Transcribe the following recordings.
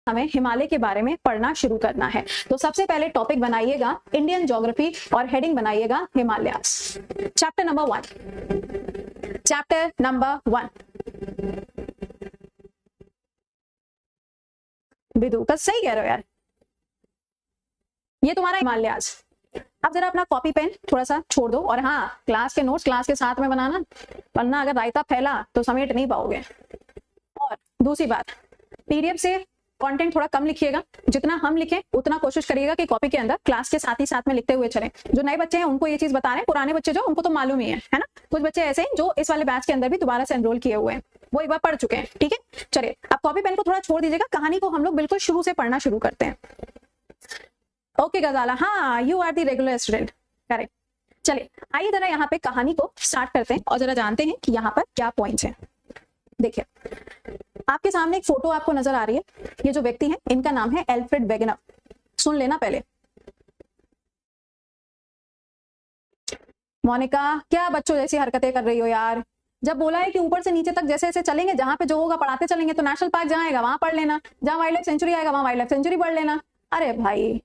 हमें हिमालय के बारे में पढ़ना शुरू करना है। तो सबसे पहले टॉपिक बनाइएगा इंडियन ज्योग्राफी और हेडिंग बनाइएगा Himalayas. Chapter number 1, chapter number 1 Bidu का सही कह रहे हो यार, ये तुम्हारा हिमालयास। अब जरा अपना कॉपी पेन थोड़ा सा छोड़ दो और हाँ, क्लास के नोट्स क्लास के साथ में बनाना, वरना अगर रायता फैला तो समेट नहीं पाओगे। और दूसरी बात, पीडीएफ से कंटेंट थोड़ा कम लिखिएगा, जितना हम लिखें उतना कोशिश करिएगा कि कॉपी के अंदर क्लास के साथ ही साथ में लिखते हुए चलें। जो नए बच्चे हैं उनको ये चीज बता रहे हैं, पुराने बच्चे जो उनको तो मालूम ही है ना। कुछ बच्चे ऐसे हैं जो इस वाले बैच के अंदर भी दोबारा से एनरोल किए हुए हैं, वो एक बार पढ़ चुके हैं। ठीक है, चलिए अब कॉपी पेन को थोड़ा छोड़ दीजिएगा, कहानी को हम लोग बिल्कुल शुरू से पढ़ना शुरू करते हैं। ओके गजाला, हाँ you are the regular student, correct. चलिए आइए जरा यहाँ पे कहानी को स्टार्ट करते हैं और जरा जानते हैं कि यहाँ पर क्या पॉइंट्स हैं। देखिए आपके सामने एक फोटो आपको नजर आ रही है, ये जो व्यक्ति है इनका नाम है एल्फ्रेड वेगनर। सुन लेना पहले। मोनिका क्या बच्चों जैसी हरकतें कर रही हो यार, जब बोला है कि ऊपर से नीचे तक जैसे जैसे चलेंगे, जहां पे जो होगा पढ़ाते चलेंगे, तो नेशनल पार्क जहां आएगा वहां पढ़ लेना, जहां वाइल्ड लाइफ सेंचुरी आएगा वहां वाइल्ड लाइफ सेंचुरी पढ़ लेना। अरे भाई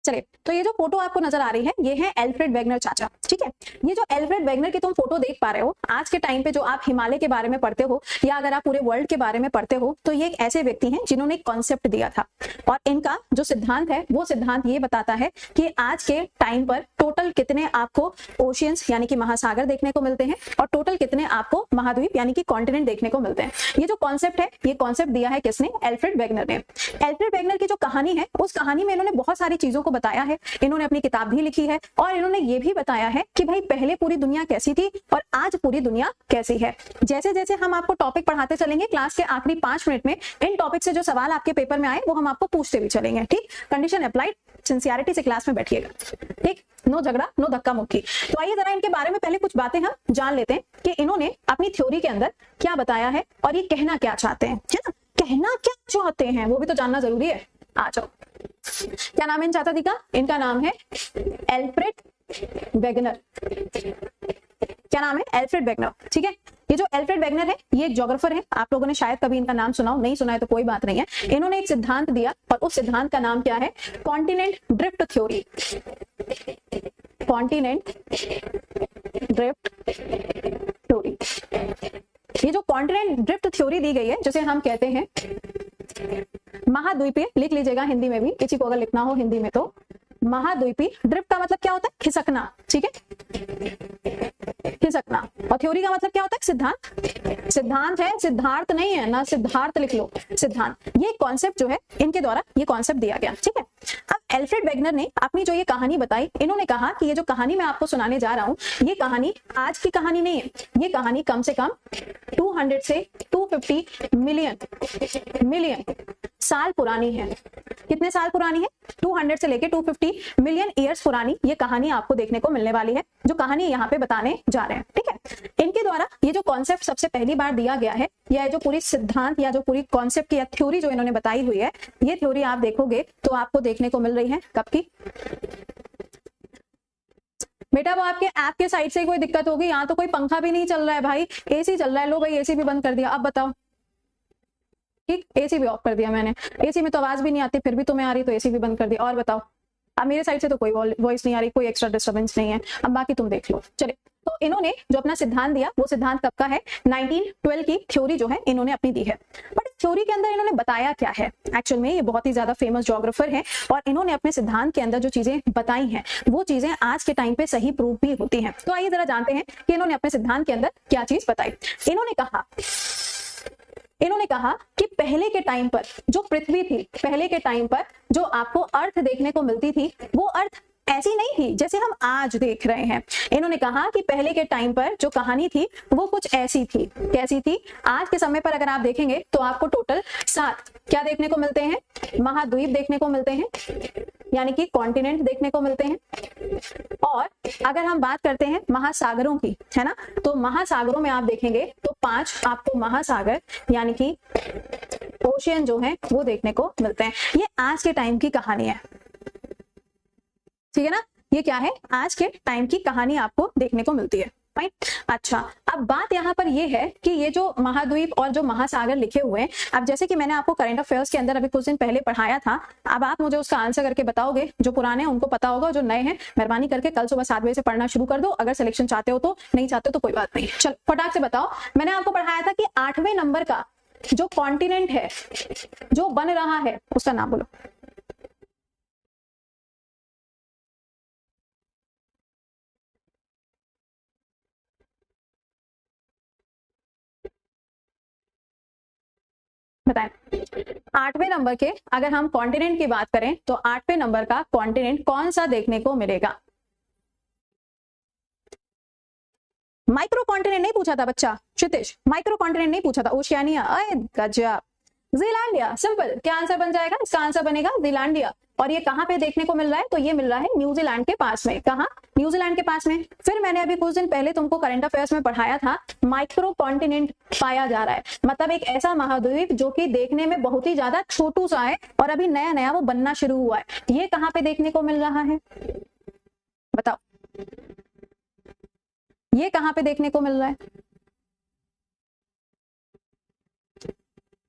चलिए, तो ये जो फोटो आपको नजर आ रही है ये है एल्फ्रेड वेगनर चाचा। ठीक है, ये जो एल्फ्रेड वेगनर की तुम फोटो देख पा रहे हो, आज के टाइम पे जो आप हिमालय के बारे में पढ़ते हो या अगर आप पूरे वर्ल्ड के बारे में पढ़ते हो, तो ये एक ऐसे व्यक्ति हैं जिन्होंने एक कॉन्सेप्ट दिया था और इनका जो सिद्धांत है वो सिद्धांत ये बताता है कि आज के टाइम पर टोटल कितने आपको ओशियंस यानी कि महासागर देखने को मिलते हैं और टोटल कितने आपको महाद्वीप यानी कि कॉन्टिनेंट देखने को मिलते हैं। ये जो कॉन्सेप्ट है, ये कॉन्सेप्ट दिया है किसने? एल्फ्रेड वेगनर ने। एल्फ्रेड वेगनर की जो कहानी है, उस कहानी में इन्होंने बहुत सारी चीजों को बताया है, इन्होंने अपनी किताब भी लिखी है और इन्होंने ये भी बताया है कि भाई पहले पूरी दुनिया कैसी थी और आज पूरी दुनिया कैसी है। जैसे जैसे हम आपको टॉपिक पढ़ाते चलेंगे, क्लास के आखिरी 5 मिनट में इन टॉपिक से जो सवाल आपके पेपर में आए वो हम आपको पूछते भी चलेंगे। ठीक, कंडीशन अप्लाइड, सिंसियरिटी से क्लास में बैठिएगा। ठीक, नो झगड़ा नो धक्का मुक्की। तो आइए जरा इनके बारे में पहले कुछ बातें हम जान लेते हैं कि इन्होंने अपनी थ्योरी के अंदर क्या बताया है और ये कहना क्या चाहते हैं, है ना। कहना क्या चाहते हैं वो भी तो जानना जरूरी है। आ जाओ, क्या नाम है इन चाचा जी का? इनका नाम है एल्फ्रेड वेगनर। क्या नाम है? Alfred Wegener. ठीक है, ये जो एल्फ्रेड वेगनर है ये एक ज्योग्राफर है। आप लोगों ने शायद कभी इनका नाम सुना हो, नहीं सुना है तो कोई बात नहीं है। इन्होंने एक सिद्धांत दिया और उस सिद्धांत का नाम क्या है? Continent drift theory. Continent drift theory. ये जो कॉन्टिनेंट ड्रिफ्ट थ्योरी दी गई है, जिसे हम कहते हैं महाद्वीपीय, लिख लीजिएगा हिंदी में भी, किसी को अगर लिखना हो हिंदी में तो महाद्वीपीय। ड्रिफ्ट का मतलब क्या होता है? खिसकना। ठीक है, खिसकना। और थ्योरी का मतलब क्या होता है? सिद्धांत। सिद्धांत है, सिद्धार्थ नहीं है ना, सिद्धार्थ लिख लो, सिद्धांत। ये कॉन्सेप्ट जो है इनके द्वारा ये कॉन्सेप्ट दिया गया। ठीक है, अब एल्फ्रेड वेगनर ने अपनी जो ये कहानी बताई, इन्होंने कहा कि ये जो कहानी मैं आपको सुनाने जा रहा हूं, ये कहानी आज की कहानी नहीं है, ये कहानी कम से कम 200 से 250 मिलियन साल पुरानी है। कितने साल पुरानी है? 200 से लेके 250 मिलियन ईयर्स पुरानी ये कहानी आपको देखने को मिलने वाली है, जो कहानी यहाँ पे बताने जा रहे हैं। ठीक है, इनके द्वारा ये जो कॉन्सेप्ट सबसे पहली बार दिया गया है, या जो पूरी सिद्धांत या जो पूरी कॉन्सेप्ट या थ्योरी जो इन्होंने बताई हुई है, ये थ्योरी आप देखोगे तो आपको देखने को मिल रही है कब की? बेटा वो आपके ऐप के साइड से ही कोई दिक्कत होगी, यहाँ तो कोई पंखा भी नहीं चल रहा है भाई, एसी चल रहा है। लो भाई एसी भी बंद कर दिया, अब बताओ। ठीक, एसी भी ऑफ कर दिया मैंने, एसी में तो आवाज भी नहीं आती, फिर भी तुम्हें आ रही तो एसी भी बंद कर दिया। और बताओ, अब मेरे साइड से तो कोई वॉइस नहीं आ रही, कोई एक्स्ट्रा डिस्टर्बेंस नहीं है, अब बाकी तुम देख लो। चलिए, तो इन्होंने जो अपना सिद्धांत दिया वो सिद्धांत कब का है? 1912 की थ्योरी जो है इन्होंने अपनी दी है। बट इस थ्योरी के अंदर इन्होंने बताया क्या है? एक्चुअल में ये बहुत ही ज्यादा फेमस ज्योग्राफर है और इन्होंने अपने सिद्धांत के अंदर जो चीजें बताई हैं वो चीजें आज के टाइम पे सही प्रूव भी होती हैं। तो आइए जरा जानते हैं कि इन्होंने अपने सिद्धांत के अंदर क्या चीज बताई। इन्होंने कहा कि पहले के टाइम पर जो पृथ्वी थी, पहले के टाइम पर जो आपको अर्थ देखने को मिलती थी, वो अर्थ ऐसी नहीं थी जैसे हम आज देख रहे हैं। इन्होंने कहा कि पहले के टाइम पर जो कहानी थी वो कुछ ऐसी थी। कैसी थी? आज के समय पर अगर आप देखेंगे तो आपको टोटल 7 क्या देखने को मिलते हैं? महाद्वीप देखने को मिलते हैं, यानी कि कॉन्टिनेंट देखने को मिलते हैं। और अगर हम बात करते हैं महासागरों की, है ना, तो महासागरों में आप देखेंगे तो 5 आपको महासागर यानी कि ओशियन जो है वो देखने को मिलते हैं। ये आज के टाइम की कहानी है, ठीक है ना। ये क्या है? आज के टाइम की कहानी आपको देखने को मिलती है। फाइन। अच्छा, अब बात यहाँ पर ये है कि ये जो महाद्वीप और जो महासागर लिखे हुए हैं, अब जैसे कि मैंने आपको करंट अफेयर्स के अंदर अभी कुछ दिन पहले पढ़ाया था, अब आप मुझे उसका आंसर करके बताओगे। जो पुराने हैं उनको पता होगा, जो नए हैं मेहरबानी करके कल सुबह 7 बजे से पढ़ना शुरू कर दो। अगर सिलेक्शन चाहते हो तो, नहीं चाहते हो तो कोई बात नहीं। चल फटाक से बताओ, मैंने आपको पढ़ाया था कि 8वें नंबर का जो कॉन्टिनेंट है जो बन रहा है उसका नाम बोलो। बताएं। 8वें नंबर के अगर हम कॉन्टिनेंट की बात करें तो 8वें नंबर का कॉन्टिनेंट कौन सा देखने को मिलेगा? माइक्रो कॉन्टिनेंट नहीं पूछा था बच्चा, क्षितिज माइक्रो कॉन्टिनेंट नहीं पूछा था। ओशियानिया, अरे गजब। Zealandia, simple. क्या आंसर बन जाएगा? इसका आंसर बनेगा जीलैंडिया। और ये कहां पे देखने को मिल रहा है? तो ये मिल रहा है न्यूजीलैंड के पास में। कहां? न्यूजीलैंड के पास में। फिर मैंने अभी कुछ दिन पहले तुमको करंट अफेयर्स में पढ़ाया था, माइक्रो कॉन्टिनेंट पाया जा रहा है, मतलब एक ऐसा महाद्वीप जो कि देखने में बहुत ही ज्यादा छोटू सा है और अभी नया नया वो बनना शुरू हुआ है। ये कहां पे देखने को मिल रहा है? बताओ, ये कहां पे देखने को मिल रहा है?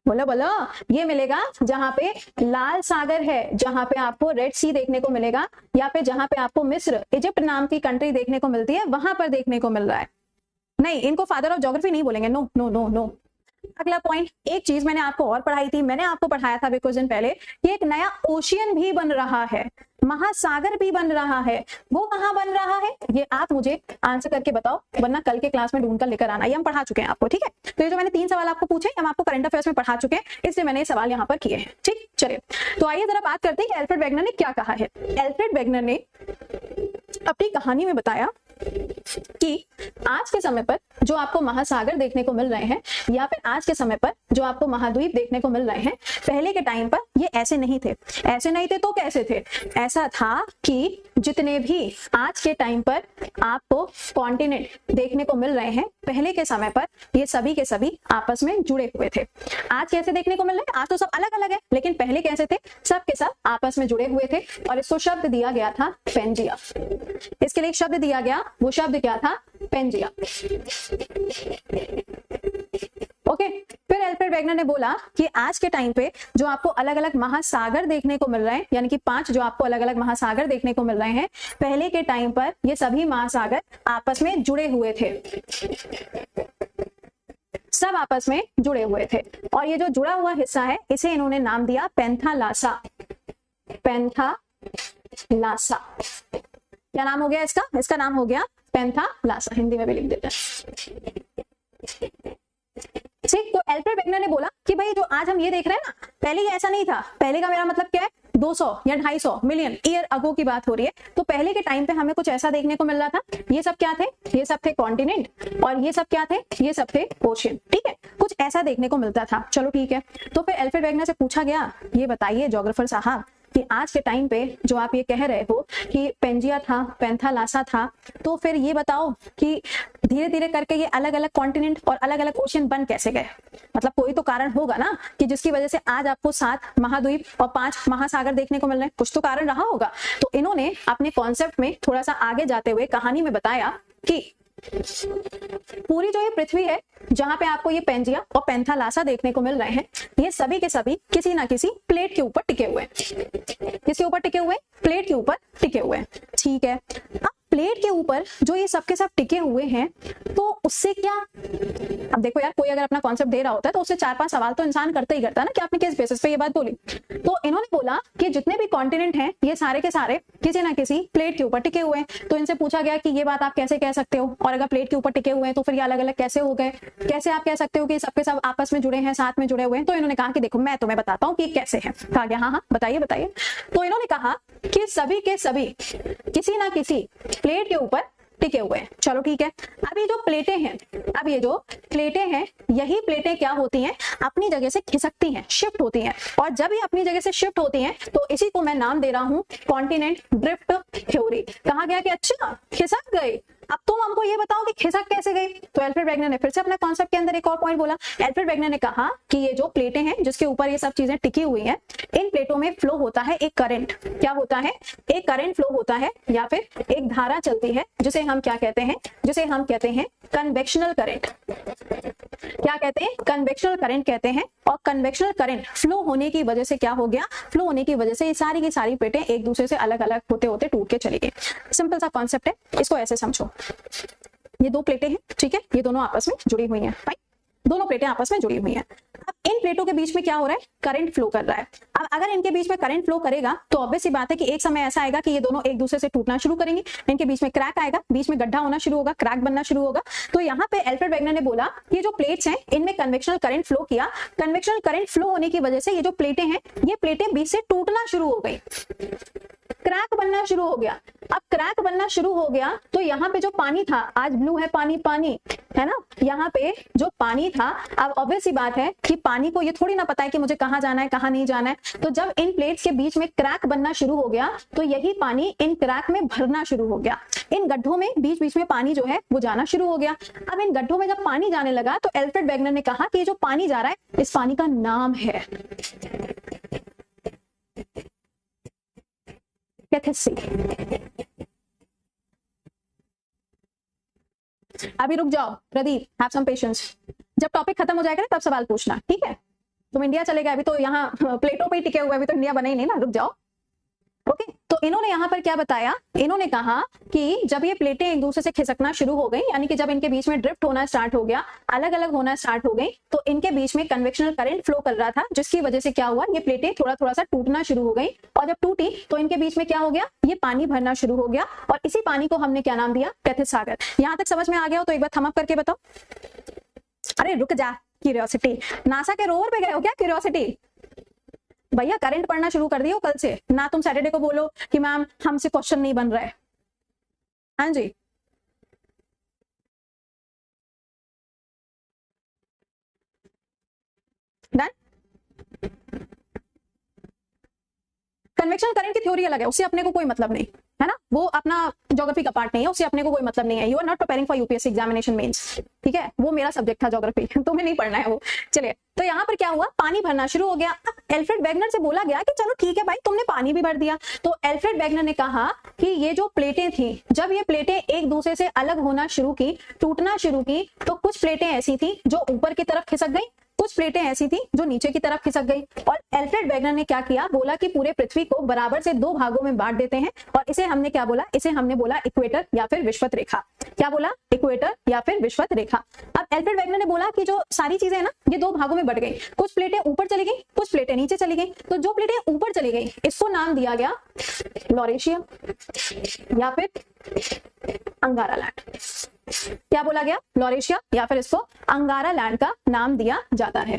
बोलो बोलो। ये मिलेगा जहां पे लाल सागर है, जहां पे आपको रेड सी देखने को मिलेगा, या फिर जहां पे आपको मिस्र, इजिप्ट नाम की कंट्री देखने को मिलती है, वहां पर देखने को मिल रहा है। नहीं, इनको फादर ऑफ ज्योग्राफी नहीं बोलेंगे। No no no no. अगला पॉइंट, एक चीज मैंने आपको और पढ़ाई थी, मैंने आपको पढ़ाया था अभी कुछ दिन पहले कि एक नया ओशियन भी बन रहा है, महासागर भी बन रहा है। वो कहां बन रहा है? ये आप मुझे आंसर करके बताओ, वरना कल के क्लास में ढूंढ कर लेकर आना। ये हम पढ़ा चुके हैं आपको, ठीक है? तो ये जो मैंने 3 सवाल आपको पूछे, हम आपको करंट अफेयर्स में पढ़ा चुके हैं, इसलिए मैंने ये सवाल यहाँ पर किए हैं। ठीक, चलिए तो आइए जरा बात करते हैं कि एल्फ्रेड वेगनर ने क्या कहा है। एल्फ्रेड वेगनर ने अपनी कहानी में बताया कि आज के समय पर जो आपको महासागर देखने को मिल रहे हैं, या फिर आज के समय पर जो आपको महाद्वीप देखने को मिल रहे हैं, पहले के टाइम पर ये ऐसे नहीं थे। ऐसे नहीं थे तो कैसे थे? ऐसा था कि जितने भी आज के टाइम पर आपको कॉन्टिनेंट देखने को मिल रहे हैं, पहले के समय पर ये सभी के सभी आपस में जुड़े हुए थे। आज कैसे देखने को मिल रहे हैं? आज तो सब अलग अलग है, लेकिन पहले कैसे थे? सब के सब आपस में जुड़े हुए थे, और इसको शब्द दिया गया था पेंजिया। इसके लिए एक शब्द दिया गया, वो शब्द क्या था? पेंजिया। ओके। फिर एल्फ्रेड वेगनर ने बोला कि आज के टाइम पे जो आपको अलग अलग महासागर देखने को मिल रहे हैं, यानी कि 5 जो आपको अलग अलग महासागर देखने को मिल रहे हैं, पहले के टाइम पर ये सभी महासागर आपस में जुड़े हुए थे, सब आपस में जुड़े हुए थे। और ये जो जुड़ा हुआ हिस्सा है, इसे इन्होंने नाम दिया पेंथालासा। पेंथालासा क्या नाम हो गया इसका? इसका नाम हो गया पेंथालासा। हिंदी में भी लिख देते हैं। ठीक, तो एल्फ्रेड वेगनर ने बोला कि भाई जो आज हम ये देख रहे हैं ना, पहले ये ऐसा नहीं था। पहले का मेरा मतलब क्या है? 200 या 250 मिलियन ईयर अगो की बात हो रही है। तो पहले के टाइम पे हमें कुछ ऐसा देखने को मिल रहा था। ये सब क्या थे? ये सब थे कॉन्टिनेंट, और ये सब क्या थे? ये सब थे ओशियन। ठीक है, कुछ ऐसा देखने को मिलता था। चलो ठीक है, तो फिर एल्फ्रेड वेगनर से पूछा गया, ये बताइए ज्योग्राफर साहब कि आज के टाइम पे जो आप ये कह रहे हो कि पेंजिया था, पेंथालासा था, तो फिर ये बताओ कि धीरे धीरे करके ये अलग अलग कॉन्टिनेंट और अलग अलग ओशियन बन कैसे गए? मतलब कोई तो कारण होगा ना कि जिसकी वजह से आज आपको 7 महाद्वीप और 5 महासागर देखने को मिल रहे हैं। कुछ तो कारण रहा होगा। तो इन्होंने अपने कॉन्सेप्ट में थोड़ा सा आगे जाते हुए कहानी में बताया कि पूरी जो ये पृथ्वी है, जहां पे आपको ये पेंजिया और पेंथालासा देखने को मिल रहे हैं, ये सभी के सभी किसी ना किसी प्लेट के ऊपर टिके हुए हैं। किसके ऊपर टिके हुए? प्लेट के ऊपर टिके हुए हैं। ठीक है, अब प्लेट के ऊपर जो ये सबके सब टिके हुए हैं, तो उससे क्या? अब देखो यार, कोई अगर अपना कॉन्सेप्ट दे रहा होता है तो उससे 4-5 सवाल तो इंसान करता ही करता है ना कि आपने किस बेसिस पे ये बात बोली। तो इन्होंने बोला कि जितने भी कॉन्टिनेंट हैं, ये सारे के सारे किसी ना किसी प्लेट के ऊपर टिके हुए हैं। तो इनसे पूछा गया कि ये बात आप कैसे कह सकते हो, और अगर प्लेट के ऊपर टिके हुए हैं तो फिर ये अलग अलग कैसे हो गए? कैसे आप कह सकते हो कि सबके सब आपस में जुड़े हैं, साथ में जुड़े हुए हैं? तो इन्होंने कहा कि देखो मैं तुम्हें बताता हूँ कि कैसे है। कहा गया हाँ हाँ बताइए बताइए। तो इन्होंने कहा कि सभी के सभी किसी ना किसी प्लेट के ऊपर टिके हुए हैं। चलो ठीक है, अब ये जो प्लेटें हैं, अब ये जो प्लेटें हैं, यही प्लेटें क्या होती हैं? अपनी जगह से खिसकती हैं, शिफ्ट होती हैं। और जब ये अपनी जगह से शिफ्ट होती हैं तो इसी को मैं नाम दे रहा हूं कॉन्टिनेंट ड्रिफ्ट थ्योरी। कहा गया कि अच्छा खिसक गई, अब तुम हमको ये बताओ कि खिसक कैसे गई। तो एल्फ्रेड वेगनर ने फिर से अपने कॉन्सेप्ट के अंदर एक और पॉइंट बोला। एल्फ्रेड वेगनर ने कहा कि ये जो प्लेटें हैं जिसके ऊपर ये सब चीजें टिकी हुई हैं, इन प्लेटों में फ्लो होता है एक करंट। क्या होता है? एक करंट फ्लो होता है या फिर एक धारा चलती है, जिसे हम क्या कहते हैं? जिसे हम कहते हैं कन्वेक्शनल करंट। क्या कहते हैं? कन्वेक्शनल करंट कहते हैं। और कन्वेक्शनल करंट फ्लो होने की वजह से क्या हो गया? फ्लो होने की वजह से ये सारी की सारी प्लेटें एक दूसरे से अलग अलग होते होते टूट के चली गई। सिंपल सा कॉन्सेप्ट है, इसको ऐसे समझो। ये दो प्लेटें हैं, ठीक है, ये दोनों आपस में जुड़ी हुई हैं, राइट? दोनों प्लेटें आपस में जुड़ी हुई हैं। अब इन प्लेटों के बीच में क्या हो रहा है? करंट फ्लो कर रहा है। अब अगर इनके बीच में करंट फ्लो करेगा तो ऑब्वियस सी बात है कि एक समय ऐसा आएगा कि ये दोनों एक दूसरे से टूटना शुरू करेंगे, इनके बीच में क्रैक आएगा, बीच में गड्ढा होना शुरू होगा, क्रैक बनना शुरू होगा। तो यहाँ पे एल्फ्रेड वेगनर ने बोला कि ये जो प्लेट्स हैं इनमें कन्वेक्शनल करंट फ्लो किया, कन्वेक्शनल करंट फ्लो होने की वजह से ये जो प्लेटें हैं ये प्लेटें बीच से टूटना शुरू हो गई, क्रैक बनना शुरू हो गया। अब क्रैक बनना शुरू हो गया तो यहाँ पे जो पानी था, आज ब्लू है पानी, पानी है ना, यहाँ पे जो पानी था, अब ऑब्वियस सी बात है कि पानी को ये थोड़ी ना पता है कि मुझे कहाँ जाना है कहाँ नहीं जाना है। तो जब इन प्लेट्स के बीच में क्रैक बनना शुरू हो गया तो यही पानी इन क्रैक में भरना शुरू हो गया, इन गड्ढों में बीच बीच में पानी जो है वो जाना शुरू हो गया। अब इन गड्ढों में जब पानी जाने लगा तो एल्फ्रेड वेगनर ने कहा कि ये जो पानी जा रहा है इस पानी का नाम है कैथेसी। अभी रुक जाओ प्रदीप, हैव सम पेशेंस। जब टॉपिक खत्म हो जाएगा ना तब सवाल पूछना, ठीक है? तुम इंडिया चले गए, अभी तो यहाँ प्लेटों पे ही टिके हुए, अभी तो इंडिया बना ही नहीं ना, रुक जाओ। ओके, तो इन्होंने यहाँ पर क्या बताया? इन्होंने कहा कि जब ये प्लेटें एक दूसरे से खिसकना शुरू हो गई, यानी कि जब इनके बीच में ड्रिफ्ट होना स्टार्ट हो गया, अलग अलग होना स्टार्ट हो गई, तो इनके बीच में कन्वेक्शनल करंट फ्लो कर रहा था, जिसकी वजह से क्या हुआ? ये प्लेटें थोड़ा थोड़ा सा टूटना शुरू हो गई। और जब टूटी तो इनके बीच में क्या हो गया? ये पानी भरना शुरू हो गया और इसी पानी को हमने क्या नाम दिया? कैथिस सागर। यहाँ तक समझ में आ गया हो तो एक बार थम अप करके बताओ। अरे रुक जा, क्यूरियोसिटी, नासा के रोवर पे गए हो क्या? क्यूरियोसिटी भैया, करंट पढ़ना शुरू कर दियो कल से ना, तुम सैटरडे को बोलो कि मैम हमसे क्वेश्चन नहीं बन रहा है। हाँ जी, डन। कन्वेक्शन करंट की थ्योरी अलग है, उससे अपने को कोई मतलब नहीं है ना, वो अपना ज्योग्राफी का पार्ट नहीं है, उससे अपने को कोई मतलब नहीं है। You are not preparing for UPSC examination mains, ठीक है? वो मेरा सब्जेक्ट था ज्योग्राफी, तुम्हें नहीं पढ़ना है वो। चलिए, तो यहाँ पर क्या हुआ? पानी भरना शुरू हो गया। अब एल्फ्रेड वेगनर से बोला गया कि चलो ठीक है भाई, तुमने पानी भी भर दिया। तो एल्फ्रेड वेगनर ने कहा कि ये जो प्लेटें थी, जब ये प्लेटें एक दूसरे से अलग होना शुरू की, टूटना शुरू की, तो कुछ प्लेटें ऐसी थी जो ऊपर की तरफ खिसक गई, कुछ प्लेटें ऐसी थी जो नीचे की तरफ खिसक गई। और एल्फ्रेड वेगनर ने क्या किया? बोला कि पूरे पृथ्वी को बराबर से दो भागों में बांट देते हैं, और इसे हमने क्या बोला? इसे हमने बोला इक्वेटर या फिर विषुवत रेखा। क्या बोला? इक्वेटर या फिर विषुवत रेखा। अब एल्फ्रेड वेगनर ने बोला कि जो सारी चीजें है ना, ये दो भागों में बढ़ गई, कुछ प्लेटें ऊपर चली गई, कुछ प्लेटें नीचे चली गई। तो जो प्लेटें ऊपर चली गई इसको नाम दिया गया लॉरेशिया या फिर अंगारा लैंड। क्या बोला गया? लॉरेशिया या फिर इसको अंगारा लैंड का नाम दिया जाता है,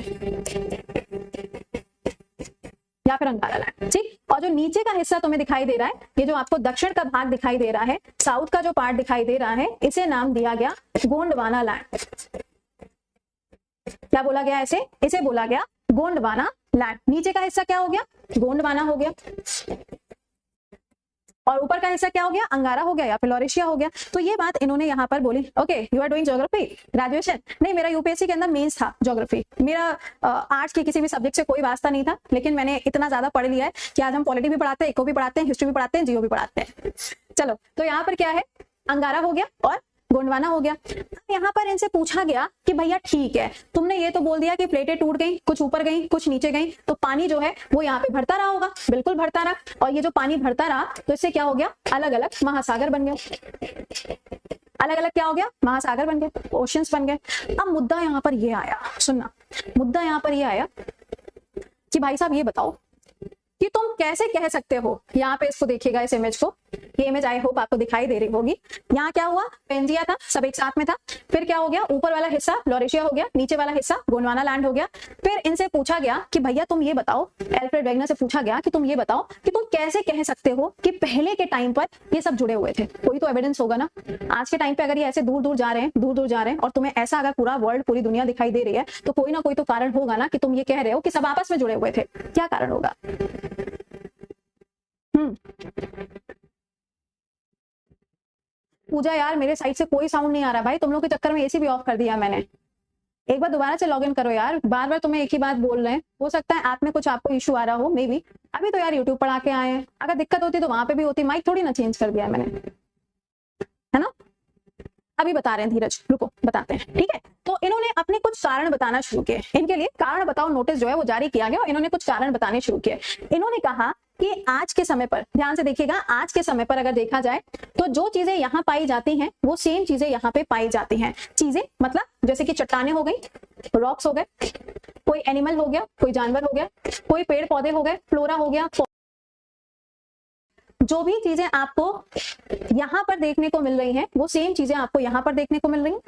या फिर अंगारा लैंड, ठीक। और जो नीचे का हिस्सा तुम्हें दिखाई दे रहा है, ये जो आपको दक्षिण का भाग दिखाई दे रहा है, साउथ का जो पार्ट दिखाई दे रहा है, इसे नाम दिया गया गोंडवाना लैंड। क्या बोला गया? इसे बोला गया गोंडवाना लैंड। नीचे का हिस्सा क्या हो गया? गोंडवाना हो गया, और ऊपर का हिस्सा क्या हो गया? अंगारा हो गया या फिर लॉरेशिया हो गया। तो ये बात इन्होंने यहाँ पर बोली। Okay, you are doing geography graduation? नहीं, मेरा यूपीएससी के अंदर मेंस था ज्योग्राफी। मेरा आर्ट्स के किसी भी सब्जेक्ट से कोई वास्ता नहीं था, लेकिन मैंने इतना ज्यादा पढ़ लिया है कि आज हम पॉलिटी भी पढ़ाते हैं, इको भी पढ़ाते हैं, हिस्ट्री भी पढ़ाते हैं, जियो भी पढ़ाते हैं। चलो, तो यहाँ पर क्या है? अंगारा हो गया और गोंडवाना हो गया। यहाँ पर इनसे पूछा गया कि भैया ठीक है, तुमने ये तो बोल दिया कि प्लेटें टूट गई, कुछ ऊपर गई कुछ नीचे गई, तो पानी जो है वो यहाँ पे भरता रहा होगा। बिल्कुल भरता रहा, और ये जो पानी भरता रहा तो इससे क्या हो गया? अलग अलग महासागर बन गए। अलग अलग क्या हो गया? महासागर बन गए, ओशियंस बन गए। अब मुद्दा यहाँ पर ये आया, सुनना, मुद्दा यहाँ पर ये आया कि भाई साहब ये बताओ कि तुम कैसे कह सकते हो, यहाँ पे इसको देखिएगा, इस इमेज को, ये इमेज आई होप आपको दिखाई दे रही होगी। यहाँ क्या हुआ? पेंजिया था, सब एक साथ में था। फिर क्या हो गया? ऊपर वाला हिस्सा लॉरेशिया हो गया, नीचे वाला हिस्सा गोंडवाना लैंड हो गया। फिर इनसे पूछा गया कि भैया तुम ये बताओ, एल्फ्रेड वेगनर से पूछा गया कि तुम ये बताओ कि तुम कैसे कह सकते हो कि पहले के टाइम पर ये सब जुड़े हुए थे। कोई तो एविडेंस होगा ना। आज के टाइम पे अगर ये ऐसे दूर दूर जा रहे हैं, दूर दूर जा रहे हैं, और तुम्हें ऐसा अगर पूरा वर्ल्ड, पूरी दुनिया दिखाई दे रही है, तो कोई ना कोई तो कारण होगा ना कि तुम ये कह रहे हो कि सब आपस में जुड़े हुए थे। क्या कारण होगा? पूजा यार मेरे साइड से कोई साउंड नहीं आ रहा भाई, तुम लोग के चक्कर में एसी भी ऑफ कर दिया मैंने। एक बार दोबारा से लॉग इन करो यार, बार बार तुम्हें एक ही बात बोल रहे हैं, हो सकता है ऐप में कुछ आपको इशू आ रहा हो मे बी। अभी तो यार यूट्यूब पढ़ा के आए हैं, अगर दिक्कत होती तो वहां पे भी होती, माइक थोड़ी ना चेंज कर दिया मैंने, है ना। अभी बता रहे हैं धीरज, रुको बताते हैं, ठीक है। तो इन्होंने अपने कुछ कारण बताना शुरू किए, इनके लिए कारण बताओ नोटिस जो है वो जारी किया गया और इन्होंने कुछ कारण बताने शुरू किए। इन्होंने कहा कि आज के समय पर, ध्यान से देखिएगा, आज के समय पर अगर देखा जाए तो जो चीजें यहाँ पाई जाती हैं वो सेम चीजें यहाँ पे पाई जाती हैं। चीजें मतलब जैसे कि चट्टाने हो गई, रॉक्स हो गए, कोई एनिमल हो गया, कोई जानवर हो गया, कोई पेड़ पौधे हो गए, फ्लोरा हो गया, जो भी चीजें आपको यहाँ पर देखने को मिल रही हैं वो सेम चीजें आपको यहाँ पर देखने को मिल रही हैं।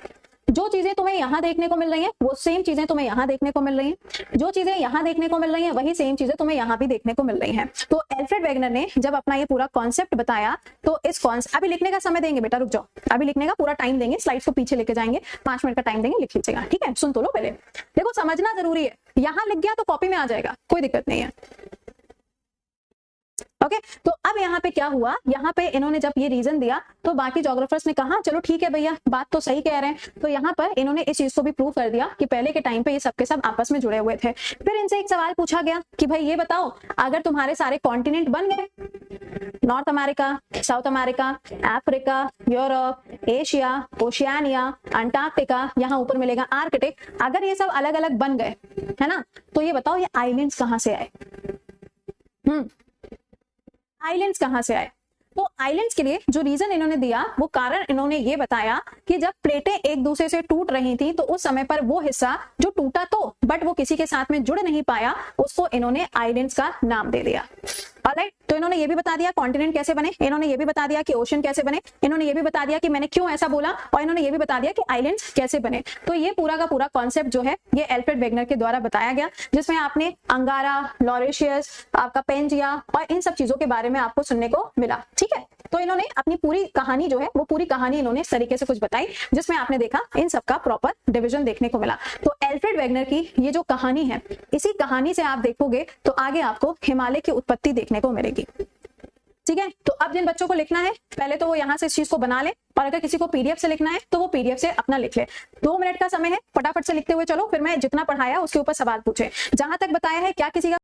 जो चीजें तुम्हें यहाँ देखने को मिल रही हैं वो सेम चीजें तुम्हें यहाँ देखने को मिल रही हैं। जो चीजें यहाँ देखने को मिल रही हैं वही सेम चीजें तुम्हें यहाँ भी देखने को मिल रही हैं। तो एल्फ्रेड वेगनर ने जब अपना ये पूरा कॉन्सेप्ट बताया तो इस कॉन्सेप्ट, अभी लिखने का समय देंगे बेटा, रुक जाओ, अभी लिखने का पूरा टाइम देंगे, स्लाइड्स को पीछे लेके जाएंगे, 5 मिनट का टाइम देंगे, लिख लीजिएगा, ठीक है। सुन तो लो पहले, देखो समझना जरूरी है, यहाँ लिख गया तो कॉपी में आ जाएगा, कोई दिक्कत नहीं है, ओके। तो अब यहाँ पे क्या हुआ, यहाँ पे इन्होंने जब ये रीजन दिया तो बाकी जोग्राफर्स ने कहा चलो ठीक है भैया, बात तो सही कह रहे हैं। तो यहाँ पर इन्होंने इस चीज को भी प्रूव कर दिया कि पहले के टाइम पे ये सबके सब आपस में जुड़े हुए थे। फिर इनसे एक सवाल पूछा गया कि भाई ये बताओ, अगर तुम्हारे सारे कॉन्टिनेंट बन गए, north America, south America, Africa, Europe, Asia, Oceania, Antarctica, यहाँ ऊपर मिलेगा आर्कटिक, अगर ये सब अलग अलग बन गए, है ना, तो ये बताओ ये आइलैंड्स कहाँ से आए? आइलैंड्स कहां से आए? तो आइलैंड्स के लिए जो रीजन इन्होंने दिया वो कारण इन्होंने ये बताया कि जब प्लेटें एक दूसरे से टूट रही थी तो उस समय पर वो हिस्सा जो टूटा तो बट वो किसी के साथ में जुड़ नहीं पाया, उसको इन्होंने आइलैंड्स का नाम दे दिया। ऑलराइट, तो इन्होंने ये भी बता दिया कॉन्टिनेंट कैसे बने, इन्होंने ये भी बता दिया कि ओशन कैसे बने, इन्होंने ये भी बता दिया कि मैंने क्यों ऐसा बोला, और इन्होंने ये भी बता दिया कि आइलैंड्स कैसे बने। तो ये पूरा का पूरा कॉन्सेप्ट जो है ये एल्फ्रेड वेगनर के द्वारा बताया गया, जिसमें आपने अंगारा, लॉरेशियस, आपका पेंजिया और इन सब चीजों के बारे में आपको सुनने को मिला, ठीक है। तो इन्होंने अपनी पूरी कहानी जो है वो पूरी कहानी इन्होंने इस तरीके से कुछ बताई जिसमें आपने देखा इन सबका प्रॉपर डिवीजन देखने को मिला। तो एल्फ्रेड वेगनर की ये जो कहानी है, इसी कहानी से आप देखोगे तो आगे आपको हिमालय की उत्पत्ति देखने को मिलेगी, ठीक है। तो अब जिन बच्चों को लिखना है पहले तो वो यहाँ से इस चीज को बना ले, और अगर किसी को पीडीएफ से लिखना है तो वो पीडीएफ से अपना लिख ले। 2 मिनट का समय है, फटाफट से लिखते हुए चलो, फिर मैं जितना पढ़ाया उसके ऊपर सवाल पूछे। जहां तक बताया है क्या किसी का